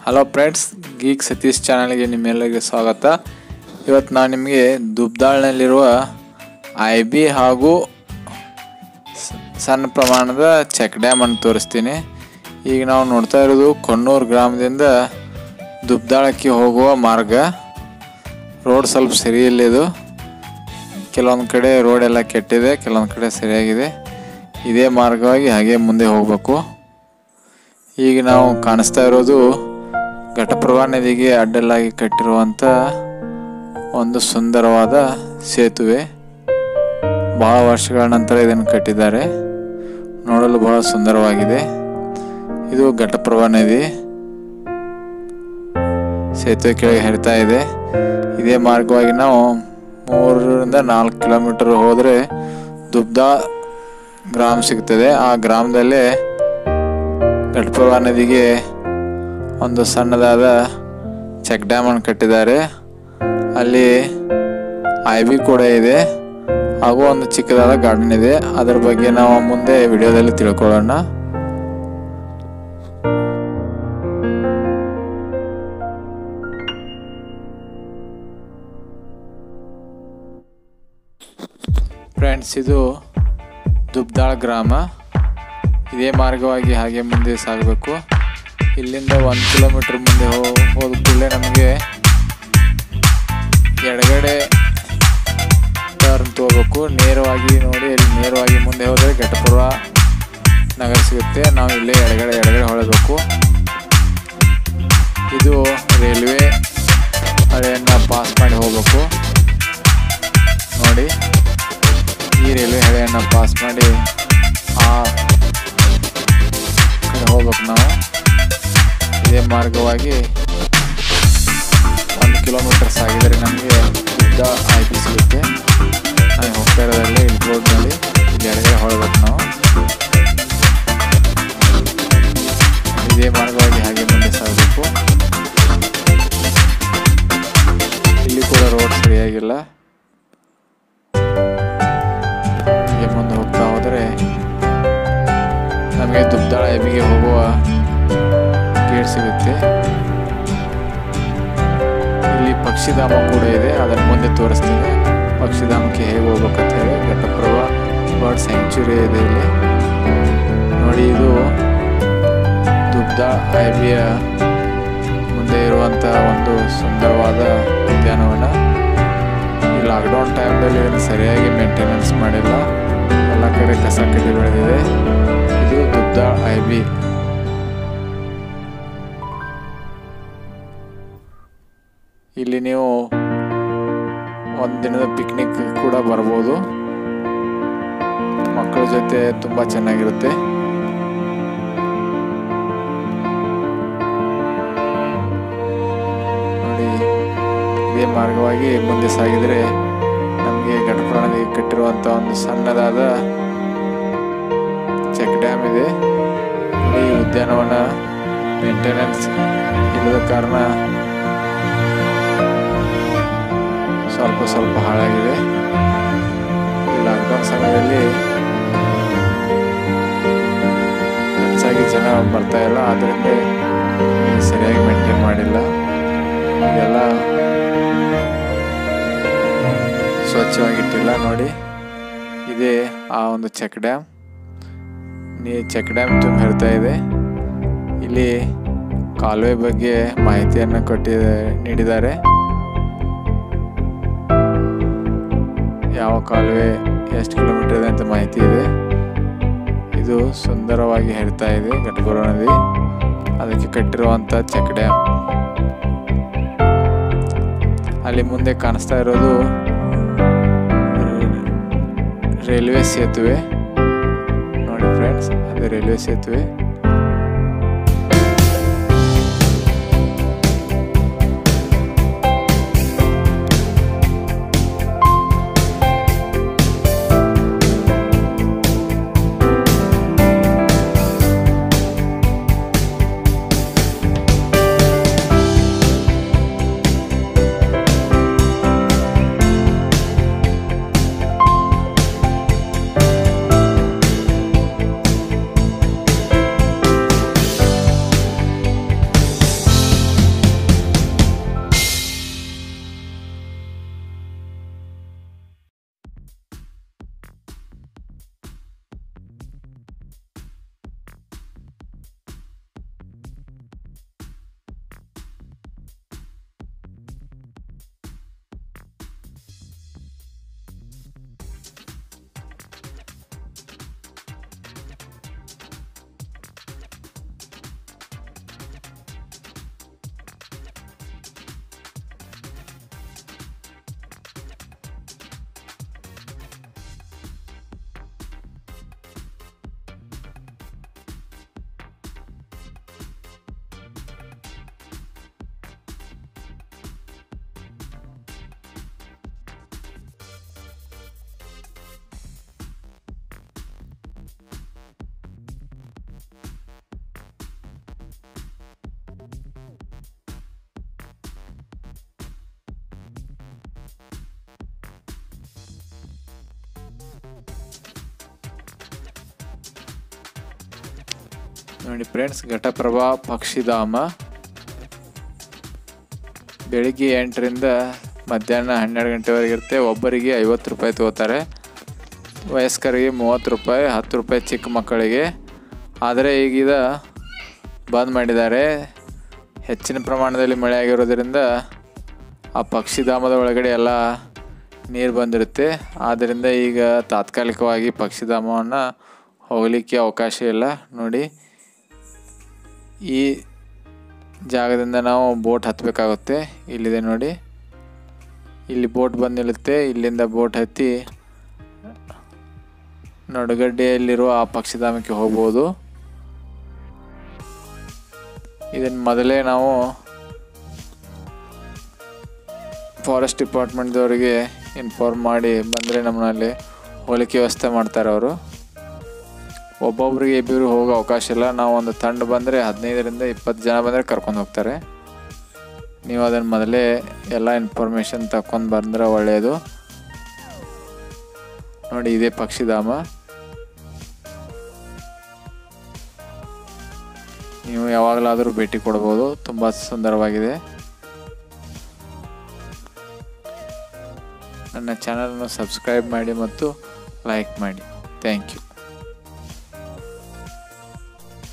Hello friends, ಗೀಕ್ ಸತೀಶ್ ಚಾನಲ್ಗೆ ನಿಮ್ಮೆಲ್ಲರಿಗೆ ಸ್ವಾಗತ. ಇವತ್ತು ನಾನು ನಿಮಗೆ ದುಬ್ದಾಳ್ನಲ್ಲಿರುವ IB ಹಾಗೂ ಸಣ್ಣ ಪ್ರಮಾಣದ ಚೆಕ್ ಡ್ಯಾಮ್ ಅನ್ನು ತೋರಿಸ್ತೀನಿ. ಈಗ ನಾವು ನೋಡ್ತಾ ಇರೋದು ಕೊಣ್ಣೂರು ಗ್ರಾಮದಿಂದ ದುಬ್ದಾಳಕ್ಕೆ ಹೋಗುವ ಮಾರ್ಗ. ರೋಡ್ ಸ್ವಲ್ಪ ಸರಿಯಿಲ್ಲ. ಇದು ಕೆಲವೊಂದು ಕಡೆ ರೋಡ್ ಎಲ್ಲ ಕೆಟ್ಟಿದೆ, ಕೆಲವೊಂದು ಕಡೆ ಸರಿಯಾಗಿದೆ. ಇದೇ ಮಾರ್ಗವಾಗಿ ಹಾಗೆ ಮುಂದೆ ಹೋಗಬೇಕು. ಈಗ ನಾವು ಕಾಣಿಸ್ತಾ ಇರೋದು ಘಟಪ್ರಭಾ ನದಿಗೆ ಅಡ್ಡಲಾಗಿ ಕಟ್ಟಿರುವಂಥ ಒಂದು ಸುಂದರವಾದ ಸೇತುವೆ. ಬಹಳ ವರ್ಷಗಳ ನಂತರ ಇದನ್ನು ಕಟ್ಟಿದ್ದಾರೆ. ನೋಡಲು ಬಹಳ ಸುಂದರವಾಗಿದೆ. ಇದು ಘಟಪ್ರಭಾ ನದಿ ಸೇತುವೆ ಕೆಳಗೆ ಹರಿತಾ ಇದೆ. ಇದೇ ಮಾರ್ಗವಾಗಿ ನಾವು 3 ರಿಂದ 4 ಕಿಲೋಮೀಟರ್ ಹೋದರೆ ದುಬ್ದಾಳ್ ಗ್ರಾಮ ಸಿಗ್ತದೆ. ಆ ಗ್ರಾಮದಲ್ಲೇ ಘಟಪ್ರಭಾ ನದಿಗೆ ಒಂದು ಸಣ್ಣದಾದ ಚೆಕ್ ಡ್ಯಾಮ್ ಅನ್ನು ಕಟ್ಟಿದ್ದಾರೆ. ಅಲ್ಲಿ IB ಕೂಡ ಇದೆ ಹಾಗೂ ಒಂದು ಚಿಕ್ಕದಾದ ಗಾರ್ಡನ್ ಇದೆ. ಅದರ ಬಗ್ಗೆ ನಾವು ಮುಂದೆ ವಿಡಿಯೋದಲ್ಲಿ ತಿಳ್ಕೊಳ್ಳೋಣ. ಫ್ರೆಂಡ್ಸ್, ಇದು ದುಬ್ದಾಳ್ ಗ್ರಾಮ. ಇದೇ ಮಾರ್ಗವಾಗಿ ಹಾಗೆ ಮುಂದೆ ಸಾಗಬೇಕು. ಇಲ್ಲಿಂದ 1 ಕಿಲೋಮೀಟರ್ ಮುಂದೆ ಹೋದ ಕೂಡಲೇ ನಮಗೆ ಎಡಗಡೆ ಟರ್ನ್ ತಗೋಬೇಕು. ನೇರವಾಗಿ ನೋಡಿ, ಅಲ್ಲಿ ನೇರವಾಗಿ ಮುಂದೆ ಹೋದರೆ ಘಟಪ್ರಭಾ ನಗರ ಸಿಗುತ್ತೆ. ನಾವು ಇಲ್ಲೇ ಎಡಗಡೆ ಹೊಳಬೇಕು. ಇದು ರೈಲ್ವೆ ಹಳೆಯನ್ನು ಪಾಸ್ ಮಾಡಿ ಹೋಗಬೇಕು. ನೋಡಿ, ಈ ರೈಲ್ವೆ ಹಳೆಯನ್ನು ಪಾಸ್ ಮಾಡಿ ಆ ಕಡೆ ಹೋಗ್ಬೇಕು ನಾವು. ಇದೇ ಮಾರ್ಗವಾಗಿ 1 ಕಿಲೋಮೀಟರ್ ಸಾಗಿದರೆ ನಮಗೆ ದುಬ್ದಾಳ್ IB ಸಿಗುತ್ತೆ. ನಾನು ಹೋಗ್ತಾ ಇರೋದ್ರಲ್ಲಿ ಇಲ್ಲಿ ರೋಡ್ನಲ್ಲಿ ಇಲ್ಲಿ ಎಡಗಡೆ ಹೊಳಬೇಕು ನಾವು. ಇದೇ ಮಾರ್ಗವಾಗಿ ಹಾಗೆ ಮುಂದೆ ಸಾಗಬೇಕು. ಇಲ್ಲಿ ಕೂಡ ರೋಡ್ ಸರಿಯಾಗಿಲ್ಲ. ಹೀಗೆ ಮುಂದೆ ಹೋಗ್ತಾ ಹೋದರೆ ನಮಗೆ ದುಬ್ದಾಳ್ IBಗೆ ಹೋಗುವ ಗೇಟ್ ಸಿಗುತ್ತೆ. ಇಲ್ಲಿ ಪಕ್ಷಿಧಾಮ ಕೂಡ ಇದೆ, ಅದರ ಮುಂದೆ ತೋರಿಸ್ತೀನಿ. ಪಕ್ಷಿಧಾಮಕ್ಕೆ ಹೇಗೆ ಹೋಗ್ಬೇಕಂತ ಹೇಳಿ. ಘಟಪ್ರಭಾ ಬರ್ಡ್ ಸ್ಯಾಂಕ್ಚುರಿ ಇದೆ ಇಲ್ಲಿ ನೋಡಿ. ಇದು ದುಬ್ದಾಳ್ IBಯ ಮುಂದೆ ಇರುವಂಥ ಒಂದು ಸುಂದರವಾದ ಉದ್ಯಾನವನ. ಈ ಲಾಕ್ಡೌನ್ ಟೈಮ್ನಲ್ಲಿ ಇದನ್ನು ಸರಿಯಾಗಿ ಮೇಂಟೆನೆನ್ಸ್ ಮಾಡಿಲ್ಲ. ಎಲ್ಲ ಕಡೆ ಕಸ ಕಡ್ಡಿ ಬೆಳೆದಿದೆ. ಇದು ದುಬ್ದಾಳ್ IB. ಇಲ್ಲಿ ನೀವು ಒಂದು ದಿನದ ಪಿಕ್ನಿಕ್ ಕೂಡ ಬರ್ಬೋದು. ಮಕ್ಕಳ ಜೊತೆ ತುಂಬ ಚೆನ್ನಾಗಿರುತ್ತೆ. ನೋಡಿ, ಇದೇ ಮಾರ್ಗವಾಗಿ ಮುಂದೆ ಸಾಗಿದರೆ ನಮಗೆ ಘಟಪ್ರಭಾ ನದಿಗೆ ಕಟ್ಟಿರುವಂಥ ಒಂದು ಸಣ್ಣದಾದ ಚೆಕ್ ಡ್ಯಾಮ್ ಇದೆ. ಈ ಉದ್ಯಾನವನ ಮೇಂಟೆನೆನ್ಸ್ ಇಲ್ಲದ ಕಾರಣ ಸ್ವಲ್ಪ ಹಾಳಾಗಿದೆ. ಈ ಲಾಕ್ಡೌನ್ ಸಮಯದಲ್ಲಿ ಹೆಚ್ಚಾಗಿ ಜನ ಬರ್ತಾ ಇಲ್ಲ, ಆದ್ದರಿಂದ ಸರಿಯಾಗಿ ಮೇಂಟೈನ್ ಮಾಡಿಲ್ಲ. ಇದೆಲ್ಲ ಸ್ವಚ್ಛವಾಗಿಟ್ಟಿಲ್ಲ. ನೋಡಿ, ಇದೇ ಆ ಒಂದು ಚೆಕ್ ಡ್ಯಾಮ್. ಚೆಕ್ ಡ್ಯಾಮ್ ತುಂಬ ಹೇಳ್ತಾ ಇದೆ. ಇಲ್ಲಿ ಕಾಲುವೆ ಬಗ್ಗೆ ಮಾಹಿತಿಯನ್ನು ನೀಡಿದ್ದಾರೆ. ಯಾವ ಕಾಲುವೆ ಎಷ್ಟು ಕಿಲೋಮೀಟರ್ ಇದೆ ಅಂತ ಮಾಹಿತಿ ಇದೆ. ಇದು ಸುಂದರವಾಗಿ ಹರಿತಾ ಇದೆ ಘಟಪ್ರಭಾ ನದಿ. ಅದಕ್ಕೆ ಕಟ್ಟಿರುವಂಥ ಚೆಕ್ ಡ್ಯಾಮ್. ಅಲ್ಲಿ ಮುಂದೆ ಕಾಣಿಸ್ತಾ ಇರೋದು ರೈಲ್ವೆ ಸೇತುವೆ. ನೋಡಿ ಫ್ರೆಂಡ್ಸ್, ಅದು ರೈಲ್ವೆ ಸೇತುವೆ. ನೋಡಿ ಫ್ರೆಂಡ್ಸ್, ಘಟಪ್ರಭಾ ಪಕ್ಷಿಧಾಮ ಬೆಳಿಗ್ಗೆ 8ರಿಂದ ಮಧ್ಯಾಹ್ನ 12 ಗಂಟೆವರೆಗೆ ಇರುತ್ತೆ. ಒಬ್ಬರಿಗೆ 50 ರೂಪಾಯಿ ತೊಗೋತಾರೆ, ವಯಸ್ಕರಿಗೆ 30 ರೂಪಾಯಿ, 10 ರೂಪಾಯಿ ಚಿಕ್ಕ ಮಕ್ಕಳಿಗೆ. ಆದರೆ ಈಗಿದ ಬಂದ್ ಮಾಡಿದ್ದಾರೆ. ಹೆಚ್ಚಿನ ಪ್ರಮಾಣದಲ್ಲಿ ಮಳೆ ಆಗಿರೋದರಿಂದ ಆ ಪಕ್ಷಿಧಾಮದ ಒಳಗಡೆ ಎಲ್ಲ ನೀರು ಬಂದಿರುತ್ತೆ. ಆದ್ದರಿಂದ ಈಗ ತಾತ್ಕಾಲಿಕವಾಗಿ ಪಕ್ಷಿಧಾಮವನ್ನು ಹೋಗಲಿಕ್ಕೆ ಅವಕಾಶ ಇಲ್ಲ. ನೋಡಿ, ಈ ಜಾಗದಿಂದ ನಾವು ಬೋಟ್ ಹತ್ತಬೇಕಾಗುತ್ತೆ. ಇಲ್ಲಿದೆ ನೋಡಿ, ಇಲ್ಲಿ ಬೋಟ್ ಬಂದು ನಿಲ್ಲುತ್ತೆ. ಇಲ್ಲಿಂದ ಬೋಟ್ ಹತ್ತಿ ನಡುಗಡ್ಡೆಯಲ್ಲಿರುವ ಆ ಪಕ್ಷಿಧಾಮಕ್ಕೆ ಹೋಗ್ಬೋದು. ಇದನ್ನು ಮೊದಲೇ ನಾವು ಫಾರೆಸ್ಟ್ ಡಿಪಾರ್ಟ್ಮೆಂಟ್ದವರಿಗೆ ಇನ್ಫಾರ್ಮ್ ಮಾಡಿ ಬಂದರೆ ನಮ್ಮಲ್ಲಿ ಹೋಲಿಕೆ ವ್ಯವಸ್ಥೆ ಮಾಡ್ತಾರೆ ಅವರು. ಒಬ್ಬೊಬ್ಬರಿಗೆ ಇಬ್ಬರು ಹೋಗೋ ಅವಕಾಶ ಇಲ್ಲ. ನಾವು ಒಂದು ತಂಡ ಬಂದರೆ 15ರಿಂದ 20 ಜನ ಬಂದರೆ ಕರ್ಕೊಂಡು ಹೋಗ್ತಾರೆ. ನೀವು ಅದನ್ನು ಮೊದಲೇ ಎಲ್ಲ ಇನ್ಫಾರ್ಮೇಷನ್ ತಗೊಂಡು ಬಂದರೆ ಒಳ್ಳೆಯದು. ನೋಡಿ, ಇದೇ ಪಕ್ಷಿಧಾಮ. ನೀವು ಯಾವಾಗಲಾದರೂ ಭೇಟಿ ಕೊಡ್ಬೋದು. ತುಂಬ ಸುಂದರವಾಗಿದೆ. ನನ್ನ ಚಾನಲನ್ನು ಸಬ್ಸ್ಕ್ರೈಬ್ ಮಾಡಿ ಮತ್ತು ಲೈಕ್ ಮಾಡಿ. Thank you.